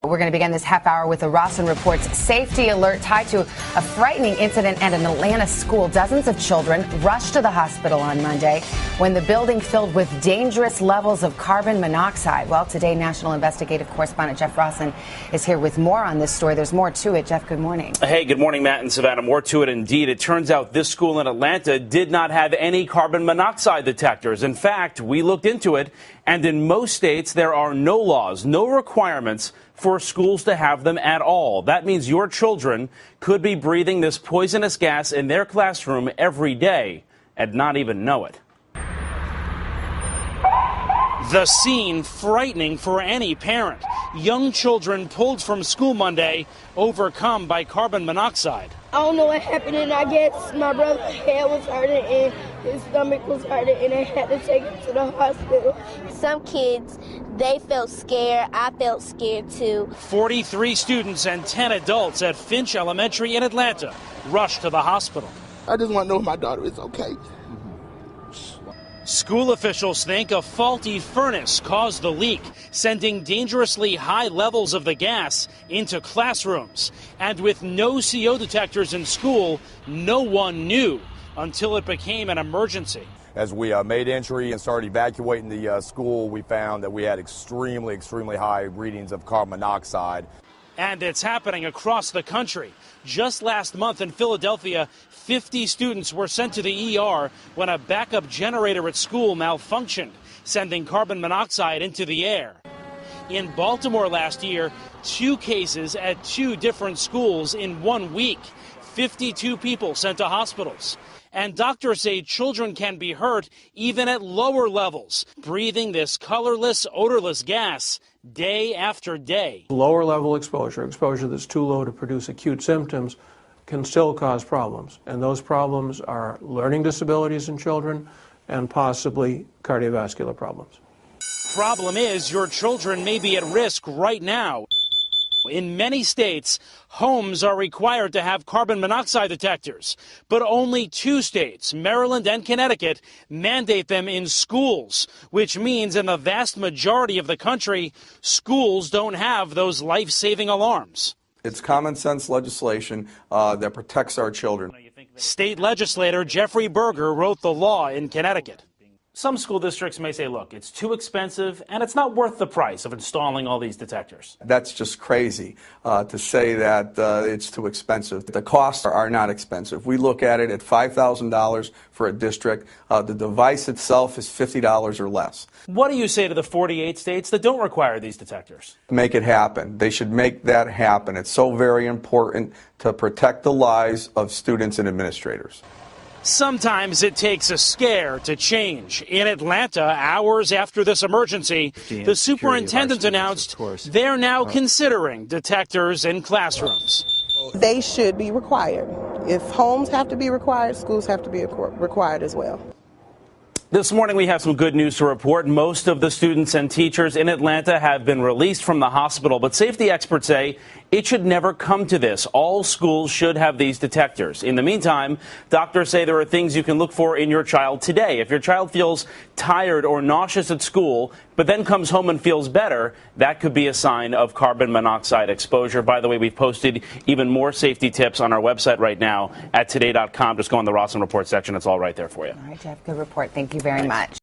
We're going to begin this half hour with the Rawson Report's safety alert tied to a frightening incident at an Atlanta school. Dozens of children rushed to the hospital on Monday when the building filled with dangerous levels of carbon monoxide. Well, today, national investigative correspondent Jeff Rawson is here with more on this story. There's more to it. Jeff, good morning. Hey, good morning, Matt and Savannah. More to it indeed. It turns out this school in Atlanta did not have any carbon monoxide detectors. In fact, we looked into it, and in most states, there are no laws, no requirements for schools to have them at all. That means your children could be breathing this poisonous gas in their classroom every day and not even know it. The scene frightening for any parent. Young children pulled from school Monday, overcome by carbon monoxide. I don't know what happened, and I guess my brother's head was hurting and his stomach was hurting, and they had to take him to the hospital. Some kids, they felt scared. I felt scared too. 43 students and 10 adults at Finch Elementary in Atlanta rushed to the hospital. I just want to know if my daughter is okay. School officials think a faulty furnace caused the leak, sending dangerously high levels of the gas into classrooms. And with no CO detectors in school, no one knew until it became an emergency. As we made entry and started evacuating the school, we found that we had extremely high readings of carbon monoxide. And it's happening across the country. Just last month in Philadelphia, 50 students were sent to the ER when a backup generator at school malfunctioned, sending carbon monoxide into the air. In Baltimore last year, 2 cases at 2 different schools in 1 week. 52 people sent to hospitals. And doctors say children can be hurt even at lower levels, breathing this colorless, odorless gas day after day. Lower level exposure that's too low to produce acute symptoms, can still cause problems. And those problems are learning disabilities in children and possibly cardiovascular problems. Problem is, your children may be at risk right now. In many states, homes are required to have carbon monoxide detectors, but only 2 states, Maryland and Connecticut, mandate them in schools, which means in the vast majority of the country, schools don't have those life-saving alarms. It's common sense legislation that protects our children. State legislator Jeffrey Berger wrote the law in Connecticut. Some school districts may say, look, it's too expensive and it's not worth the price of installing all these detectors. That's just crazy to say that it's too expensive. The costs are not expensive. We look at it at $5,000 for a district. The device itself is $50 or less. What do you say to the 48 states that don't require these detectors? Make it happen. They should make that happen. It's so very important to protect the lives of students and administrators. Sometimes it takes a scare to change. In Atlanta, hours after this emergency, the superintendent announced they're now considering detectors in classrooms. They should be required. If homes have to be required, schools have to be required as well. This morning, we have some good news to report. Most of the students and teachers in Atlanta have been released from the hospital, but safety experts say it should never come to this. All schools should have these detectors. In the meantime, doctors say there are things you can look for in your child today. If your child feels tired or nauseous at school, but then comes home and feels better, that could be a sign of carbon monoxide exposure. By the way, we've posted even more safety tips on our website right now at today.com. Just go on the Rawson Report section. It's all right there for you. All right, Jeff, good report. Thank you very much.